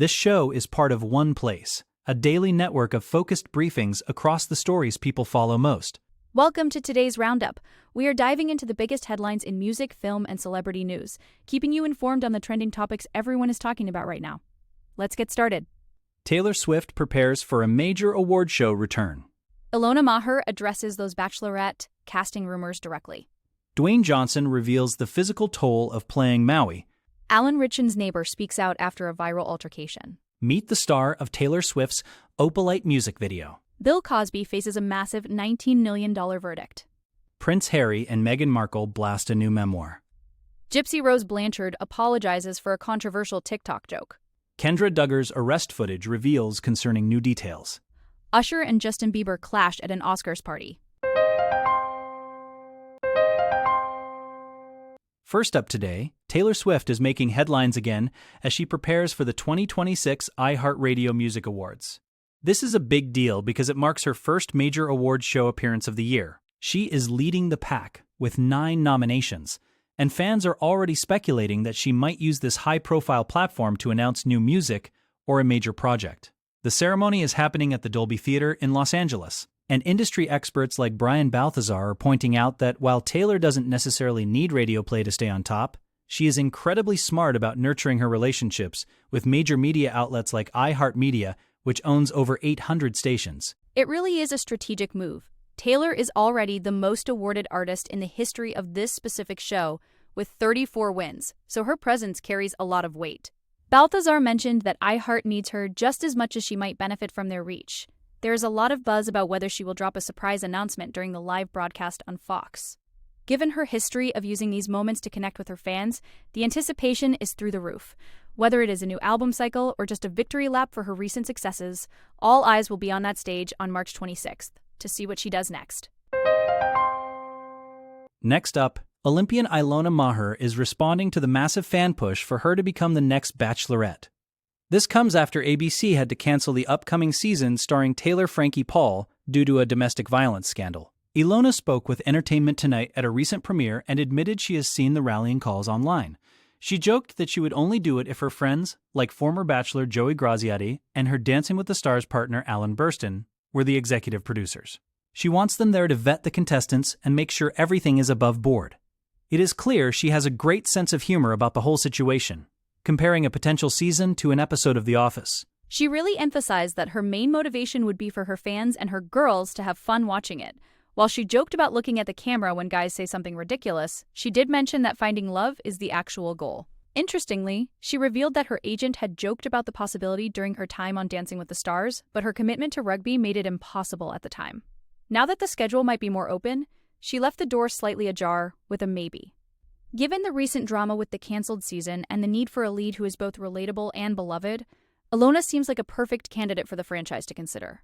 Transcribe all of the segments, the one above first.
This show is part of One Place, a daily network of focused briefings across the stories people follow most. Welcome to today's Roundup. We are diving into the biggest headlines in music, film, and celebrity news, keeping you informed on the trending topics everyone is talking about right now. Let's get started. Taylor Swift prepares for a major award show return. Ilona Maher addresses those Bachelorette casting rumors directly. Dwayne Johnson reveals the physical toll of playing Maui. Alan Ritchson's neighbor speaks out after a viral altercation. Meet the star of Taylor Swift's Opalite music video. Bill Cosby faces a massive $19 million verdict. Prince Harry and Meghan Markle blast a new memoir. Gypsy Rose Blanchard apologizes for a controversial TikTok joke. Kendra Duggar's arrest footage reveals concerning new details. Usher and Justin Bieber clashed at an Oscars party. First up today, Taylor Swift is making headlines again as she prepares for the 2026 iHeartRadio Music Awards. This is a big deal because it marks her first major awards show appearance of the year. She is leading the pack with 9 nominations, and fans are already speculating that she might use this high-profile platform to announce new music or a major project. The ceremony is happening at the Dolby Theater in Los Angeles, and industry experts like Brian Balthazar are pointing out that while Taylor doesn't necessarily need radio play to stay on top, she is incredibly smart about nurturing her relationships with major media outlets like iHeartMedia, which owns over 800 stations. It really is a strategic move. Taylor is already the most awarded artist in the history of this specific show, with 34 wins, so her presence carries a lot of weight. Balthazar mentioned that iHeart needs her just as much as she might benefit from their reach. There is a lot of buzz about whether she will drop a surprise announcement during the live broadcast on Fox. Given her history of using these moments to connect with her fans, the anticipation is through the roof. Whether it is a new album cycle or just a victory lap for her recent successes, all eyes will be on that stage on March 26th to see what she does next. Next up, Olympian Ilona Maher is responding to the massive fan push for her to become the next Bachelorette. This comes after ABC had to cancel the upcoming season starring Taylor Frankie Paul due to a domestic violence scandal. Ilona spoke with Entertainment Tonight at a recent premiere and admitted she has seen the rallying calls online. She joked that she would only do it if her friends, like former Bachelor Joey Graziati and her Dancing with the Stars partner Alan Burstyn, were the executive producers. She wants them there to vet the contestants and make sure everything is above board. It is clear she has a great sense of humor about the whole situation, comparing a potential season to an episode of The Office. She really emphasized that her main motivation would be for her fans and her girls to have fun watching it. While she joked about looking at the camera when guys say something ridiculous, she did mention that finding love is the actual goal. Interestingly, she revealed that her agent had joked about the possibility during her time on Dancing with the Stars, but her commitment to rugby made it impossible at the time. Now that the schedule might be more open, she left the door slightly ajar with a maybe. Given the recent drama with the canceled season and the need for a lead who is both relatable and beloved, Ilona seems like a perfect candidate for the franchise to consider.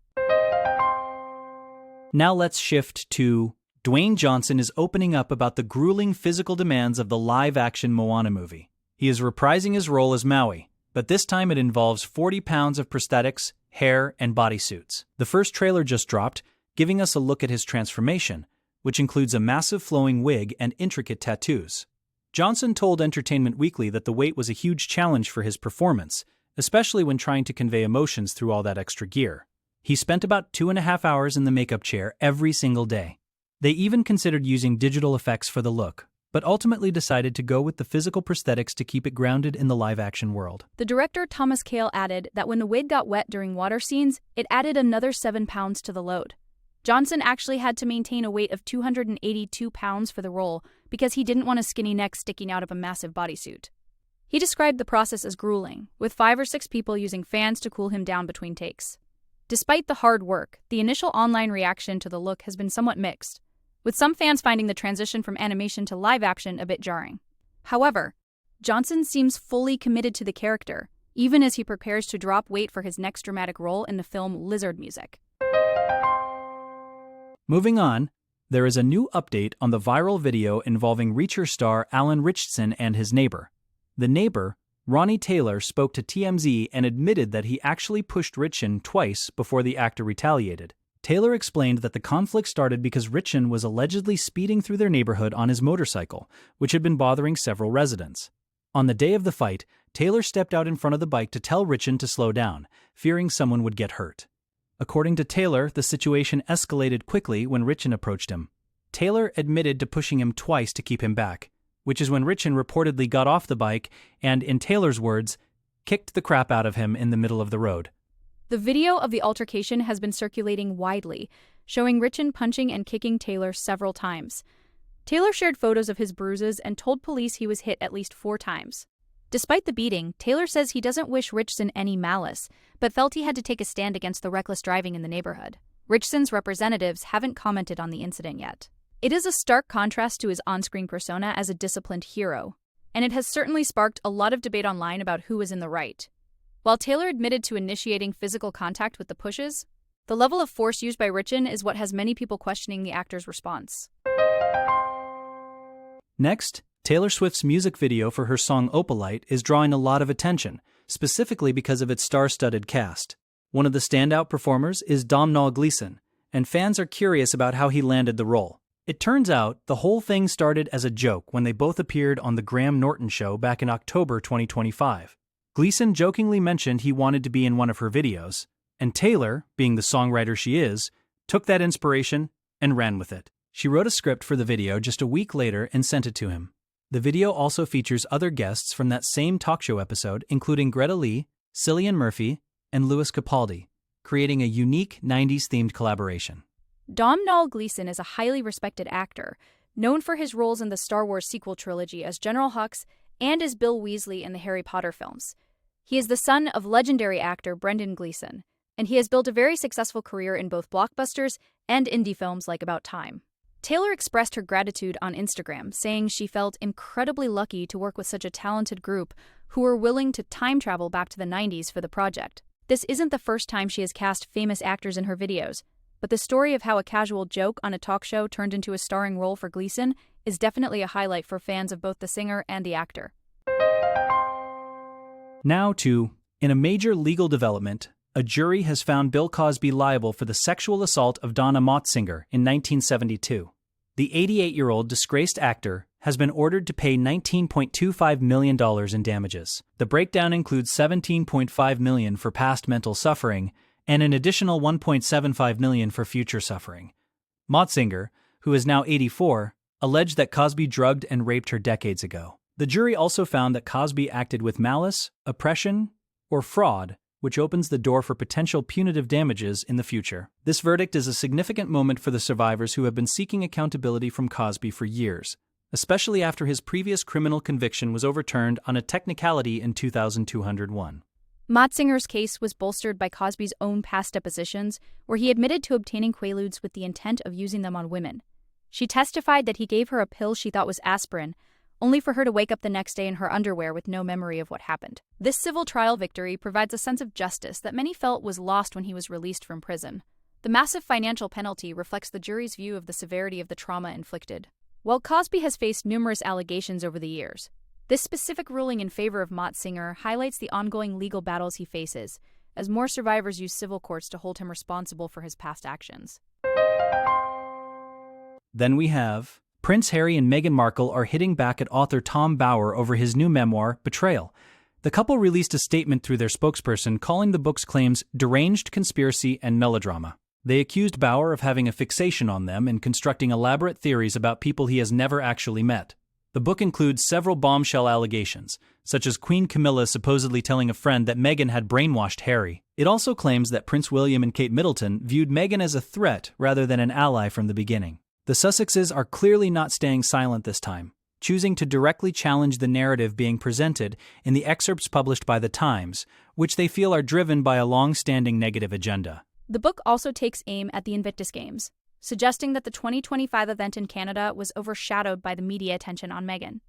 Now let's shift to Dwayne Johnson is opening up about the grueling physical demands of the live-action Moana movie. He is reprising his role as Maui, but this time it involves 40 pounds of prosthetics, hair, and bodysuits. The first trailer just dropped, giving us a look at his transformation, which includes a massive flowing wig and intricate tattoos. Johnson told Entertainment Weekly that the weight was a huge challenge for his performance, especially when trying to convey emotions through all that extra gear. He spent about 2.5 hours in the makeup chair every single day. They even considered using digital effects for the look, but ultimately decided to go with the physical prosthetics to keep it grounded in the live-action world. The director Thomas Kail added that when the wig got wet during water scenes, it added another 7 pounds to the load. Johnson actually had to maintain a weight of 282 pounds for the role because he didn't want a skinny neck sticking out of a massive bodysuit. He described the process as grueling, with 5 or 6 people using fans to cool him down between takes. Despite the hard work, the initial online reaction to the look has been somewhat mixed, with some fans finding the transition from animation to live action a bit jarring. However, Johnson seems fully committed to the character, even as he prepares to drop weight for his next dramatic role in the film Lizard Music. Moving on, there is a new update on the viral video involving Reacher star Alan Ritchson and his neighbor. The neighbor, Ronnie Taylor, spoke to TMZ and admitted that he actually pushed Ritchson twice before the actor retaliated. Taylor explained that the conflict started because Ritchson was allegedly speeding through their neighborhood on his motorcycle, which had been bothering several residents. On the day of the fight, Taylor stepped out in front of the bike to tell Richin to slow down, fearing someone would get hurt. According to Taylor, the situation escalated quickly when Richin approached him. Taylor admitted to pushing him twice to keep him back, which is when Richin reportedly got off the bike and, in Taylor's words, kicked the crap out of him in the middle of the road. The video of the altercation has been circulating widely, showing Richin punching and kicking Taylor several times. Taylor shared photos of his bruises and told police he was hit at least 4 times. Despite the beating, Taylor says he doesn't wish Richson any malice, but felt he had to take a stand against the reckless driving in the neighborhood. Richson's representatives haven't commented on the incident yet. It is a stark contrast to his on-screen persona as a disciplined hero, and it has certainly sparked a lot of debate online about who is in the right. While Taylor admitted to initiating physical contact with the pushes, the level of force used by Richin is what has many people questioning the actor's response. Next, Taylor Swift's music video for her song Opalite is drawing a lot of attention, specifically because of its star-studded cast. One of the standout performers is Domhnall Gleeson, and fans are curious about how he landed the role. It turns out the whole thing started as a joke when they both appeared on The Graham Norton Show back in October 2025. Gleeson jokingly mentioned he wanted to be in one of her videos, and Taylor, being the songwriter she is, took that inspiration and ran with it. She wrote a script for the video just a week later and sent it to him. The video also features other guests from that same talk show episode, including Greta Lee, Cillian Murphy, and Louis Capaldi, creating a unique 90s-themed collaboration. Domhnall Gleeson is a highly respected actor, known for his roles in the Star Wars sequel trilogy as General Hux and as Bill Weasley in the Harry Potter films. He is the son of legendary actor Brendan Gleeson, and he has built a very successful career in both blockbusters and indie films like About Time. Taylor expressed her gratitude on Instagram, saying she felt incredibly lucky to work with such a talented group who were willing to time travel back to the 90s for the project. This isn't the first time she has cast famous actors in her videos, but the story of how a casual joke on a talk show turned into a starring role for Gleeson is definitely a highlight for fans of both the singer and the actor. Now to, in a major legal development, a jury has found Bill Cosby liable for the sexual assault of Donna Motzinger in 1972. The 88-year-old disgraced actor has been ordered to pay $19.25 million in damages. The breakdown includes $17.5 million for past mental suffering and an additional $1.75 million for future suffering. Motzinger, who is now 84, alleged that Cosby drugged and raped her decades ago. The jury also found that Cosby acted with malice, oppression, or fraud, which opens the door for potential punitive damages in the future. This verdict is a significant moment for the survivors who have been seeking accountability from Cosby for years, especially after his previous criminal conviction was overturned on a technicality in 2201. Motzinger's case was bolstered by Cosby's own past depositions, where he admitted to obtaining Quaaludes with the intent of using them on women. She testified that he gave her a pill she thought was aspirin, only for her to wake up the next day in her underwear with no memory of what happened. This civil trial victory provides a sense of justice that many felt was lost when he was released from prison. The massive financial penalty reflects the jury's view of the severity of the trauma inflicted. While Cosby has faced numerous allegations over the years, this specific ruling in favor of Motzinger highlights the ongoing legal battles he faces, as more survivors use civil courts to hold him responsible for his past actions. Then we have Prince Harry and Meghan Markle are hitting back at author Tom Bower over his new memoir, Betrayal. The couple released a statement through their spokesperson calling the book's claims deranged conspiracy and melodrama. They accused Bower of having a fixation on them and constructing elaborate theories about people he has never actually met. The book includes several bombshell allegations, such as Queen Camilla supposedly telling a friend that Meghan had brainwashed Harry. It also claims that Prince William and Kate Middleton viewed Meghan as a threat rather than an ally from the beginning. The Sussexes are clearly not staying silent this time, choosing to directly challenge the narrative being presented in the excerpts published by The Times, which they feel are driven by a long-standing negative agenda. The book also takes aim at the Invictus Games, suggesting that the 2025 event in Canada was overshadowed by the media attention on Meghan.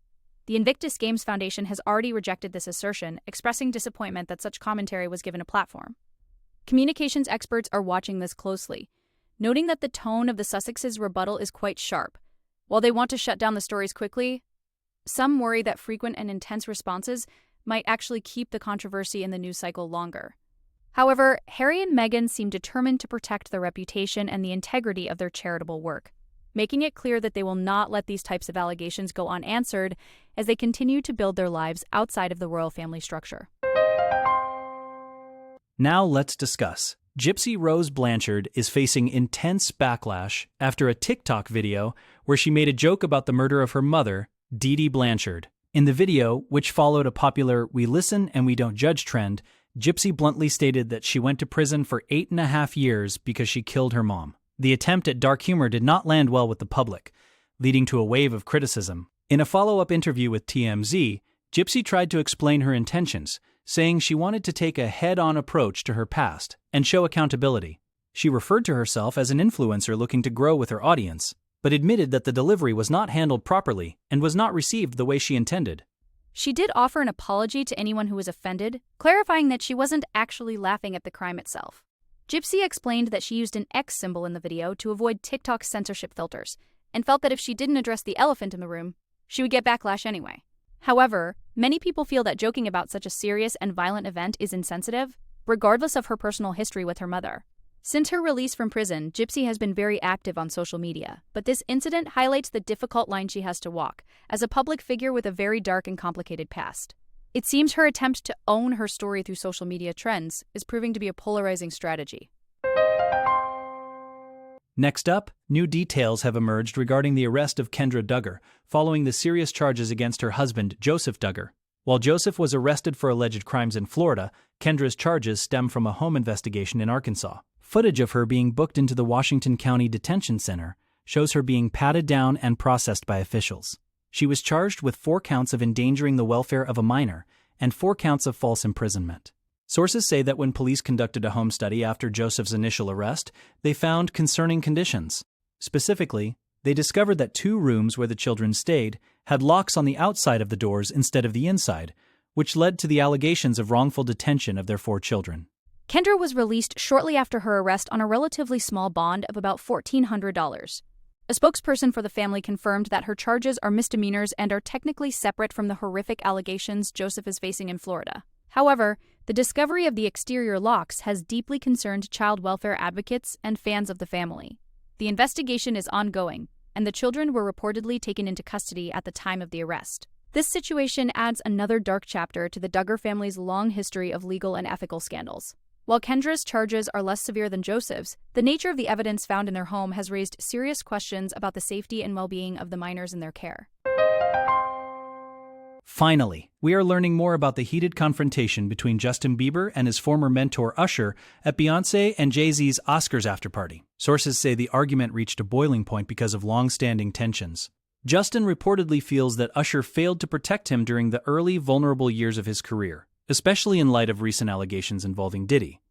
The Invictus Games Foundation has already rejected this assertion, expressing disappointment that such commentary was given a platform. Communications experts are watching this closely, noting that the tone of the Sussexes' rebuttal is quite sharp. While they want to shut down the stories quickly, some worry that frequent and intense responses might actually keep the controversy in the news cycle longer. However, Harry and Meghan seem determined to protect their reputation and the integrity of their charitable work. making it clear that they will not let these types of allegations go unanswered as they continue to build their lives outside of the royal family structure. Now let's discuss. Gypsy Rose Blanchard is facing intense backlash after a TikTok video where she made a joke about the murder of her mother, Dee Dee Blanchard. In the video, which followed a popular "we listen and we don't judge" trend, Gypsy bluntly stated that she went to prison for 8.5 years because she killed her mom. The attempt at dark humor did not land well with the public, leading to a wave of criticism. In a follow-up interview with TMZ, Gypsy tried to explain her intentions, saying she wanted to take a head-on approach to her past and show accountability. She referred to herself as an influencer looking to grow with her audience, but admitted that the delivery was not handled properly and was not received the way she intended. She did offer an apology to anyone who was offended, clarifying that she wasn't actually laughing at the crime itself. Gypsy explained that she used an X symbol in the video to avoid TikTok's censorship filters, and felt that if she didn't address the elephant in the room, she would get backlash anyway. However, many people feel that joking about such a serious and violent event is insensitive, regardless of her personal history with her mother. Since her release from prison, Gypsy has been very active on social media, but this incident highlights the difficult line she has to walk as a public figure with a very dark and complicated past. It seems her attempt to own her story through social media trends is proving to be a polarizing strategy. Next up, new details have emerged regarding the arrest of Kendra Duggar, following the serious charges against her husband, Joseph Duggar. While Joseph was arrested for alleged crimes in Florida, Kendra's charges stem from a home investigation in Arkansas. Footage of her being booked into the Washington County Detention Center shows her being patted down and processed by officials. She was charged with 4 counts of endangering the welfare of a minor and 4 counts of false imprisonment. Sources say that when police conducted a home study after Joseph's initial arrest, they found concerning conditions. Specifically, they discovered that 2 rooms where the children stayed had locks on the outside of the doors instead of the inside, which led to the allegations of wrongful detention of their 4 children. Kendra was released shortly after her arrest on a relatively small bond of about $1,400. A spokesperson for the family confirmed that her charges are misdemeanors and are technically separate from the horrific allegations Joseph is facing in Florida. However, the discovery of the exterior locks has deeply concerned child welfare advocates and fans of the family. The investigation is ongoing, and the children were reportedly taken into custody at the time of the arrest. This situation adds another dark chapter to the Duggar family's long history of legal and ethical scandals. While Kendra's charges are less severe than Joseph's, the nature of the evidence found in their home has raised serious questions about the safety and well-being of the minors in their care. Finally, we are learning more about the heated confrontation between Justin Bieber and his former mentor Usher at Beyoncé and Jay-Z's Oscars afterparty. Sources say the argument reached a boiling point because of long-standing tensions. Justin reportedly feels that Usher failed to protect him during the early, vulnerable years of his career, especially in light of recent allegations involving Diddy.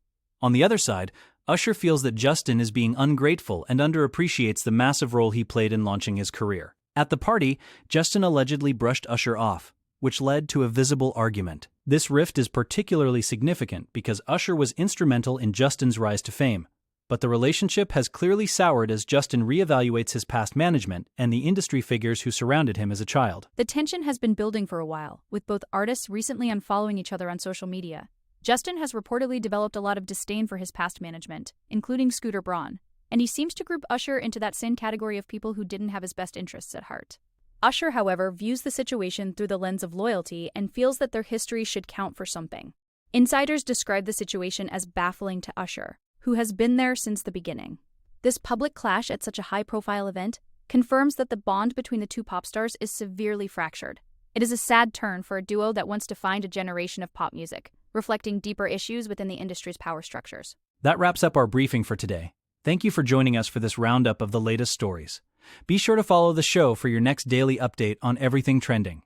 On the other side, Usher feels that Justin is being ungrateful and underappreciates the massive role he played in launching his career. At the party, Justin allegedly brushed Usher off, which led to a visible argument. This rift is particularly significant because Usher was instrumental in Justin's rise to fame, but the relationship has clearly soured as Justin reevaluates his past management and the industry figures who surrounded him as a child. The tension has been building for a while, with both artists recently unfollowing each other on social media. Justin has reportedly developed a lot of disdain for his past management, including Scooter Braun, and he seems to group Usher into that same category of people who didn't have his best interests at heart. Usher, however, views the situation through the lens of loyalty and feels that their history should count for something. Insiders describe the situation as baffling to Usher, who has been there since the beginning. This public clash at such a high-profile event confirms that the bond between the 2 pop stars is severely fractured. It is a sad turn for a duo that once defined a generation of pop music, reflecting deeper issues within the industry's power structures. That wraps up our briefing for today. Thank you for joining us for this roundup of the latest stories. Be sure to follow the show for your next daily update on everything trending.